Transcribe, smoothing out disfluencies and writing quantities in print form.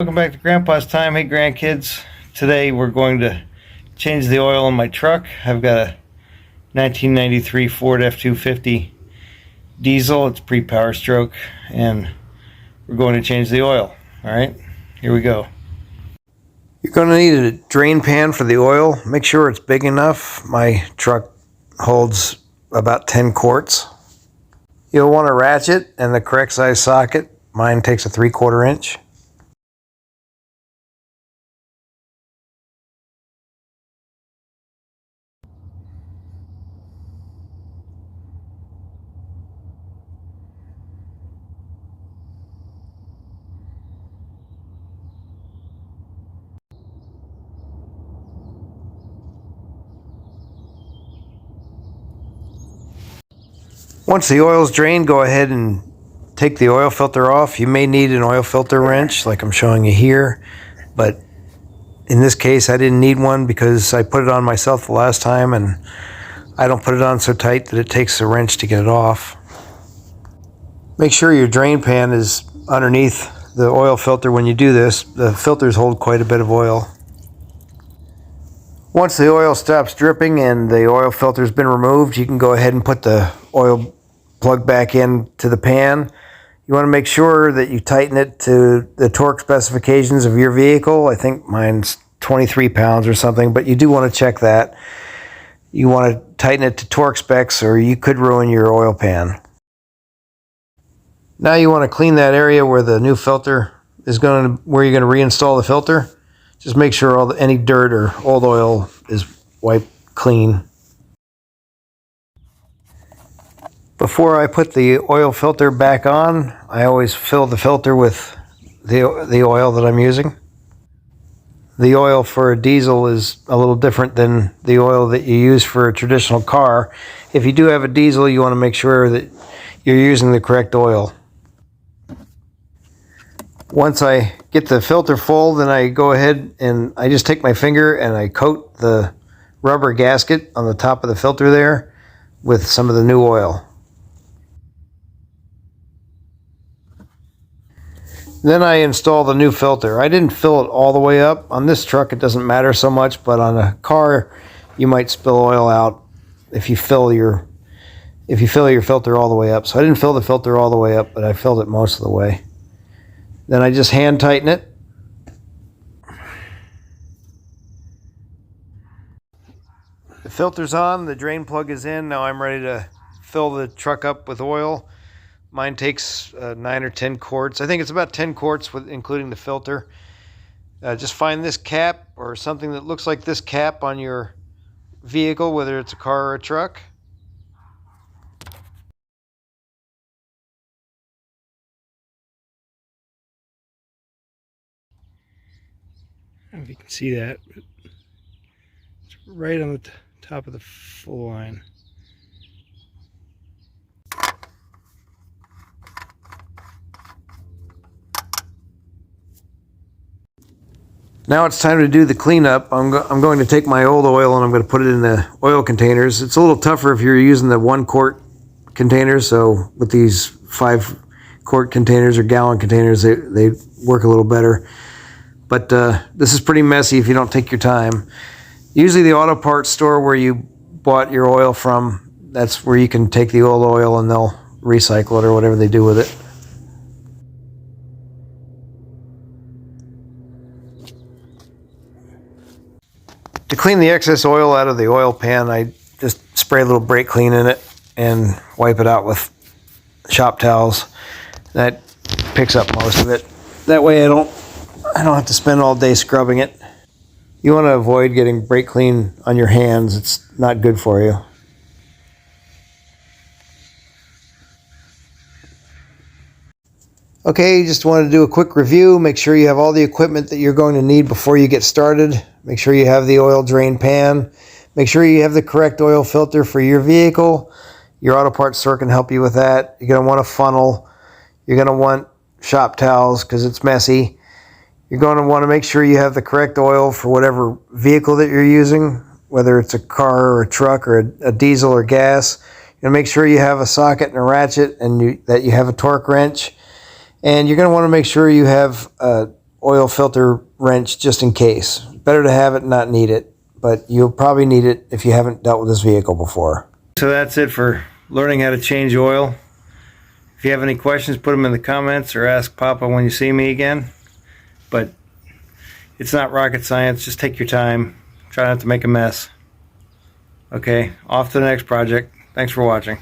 Welcome back to Grandpa's Time. Hey grandkids, today we're going to change the oil in my truck. I've got a 1993 Ford F250 diesel. It's pre-power stroke, and we're going to change the oil. Alright, here we go. You're going to need a drain pan for the oil. Make sure it's big enough. My truck holds about 10 quarts. You'll want a ratchet and the correct size socket. Mine takes a 3/4 inch. Once the oil's drained, go ahead and take the oil filter off. You may need an oil filter wrench like I'm showing you here, but in this case I didn't need one because I put it on myself the last time, and I don't put it on so tight that it takes a wrench to get it off. Make sure your drain pan is underneath the oil filter when you do this. The filters hold quite a bit of oil. Once the oil stops dripping and the oil filter's been removed, you can go ahead and put the oil plug back into the pan. You want to make sure that you tighten it to the torque specifications of your vehicle. I think mine's 23 pounds or something, but you do want to check that. You want to tighten it to torque specs or you could ruin your oil pan. Now you want to clean that area where the new filter is where you're going to reinstall the filter. Just make sure any dirt or old oil is wiped clean. Before I put the oil filter back on, I always fill the filter with the oil that I'm using. The oil for a diesel is a little different than the oil that you use for a traditional car. If you do have a diesel, you want to make sure that you're using the correct oil. Once I get the filter full, then I go ahead and I just take my finger and I coat the rubber gasket on the top of the filter there with some of the new oil. Then I install the new filter. I didn't fill it all the way up. On this truck it doesn't matter so much, but on a car you might spill oil out if you fill your filter all the way up. So I didn't fill the filter all the way up, but I filled it most of the way. Then I just hand tighten it. The filter's on, the drain plug is in. Now I'm ready to fill the truck up with oil. Mine takes 9 or 10 quarts. I think it's about 10 quarts including the filter. Just find this cap or something that looks like this cap on your vehicle, whether it's a car or a truck. I don't know if you can see that, but it's right on the top of the full line. Now it's time to do the cleanup. I'm going to take my old oil and I'm going to put it in the oil containers. It's a little tougher if you're using the 1-quart containers. So with these 5-quart containers or gallon containers, they work a little better. But this is pretty messy if you don't take your time. Usually the auto parts store where you bought your oil from, that's where you can take the old oil and they'll recycle it or whatever they do with it. To clean the excess oil out of the oil pan, I just spray a little brake clean in it and wipe it out with shop towels. That picks up most of it. That way I don't have to spend all day scrubbing it. You want to avoid getting brake clean on your hands. It's not good for you. Okay, just wanted to do a quick review. Make sure you have all the equipment that you're going to need before you get started. Make sure you have the oil drain pan. Make sure you have the correct oil filter for your vehicle. Your auto parts store can help you with that. You're going to want a funnel. You're going to want shop towels because it's messy. You're going to want to make sure you have the correct oil for whatever vehicle that you're using, whether it's a car or a truck or a diesel or gas. You're going to make sure you have a socket and a ratchet and that you have a torque wrench. And you're going to want to make sure you have a oil filter wrench just in case. Better to have it and not need it, but you'll probably need it if you haven't dealt with this vehicle before. So that's it for learning how to change oil. If you have any questions, put them in the comments or ask Papa when you see me again. But it's not rocket science. Just take your time. Try not to make a mess. Okay, off to the next project. Thanks for watching.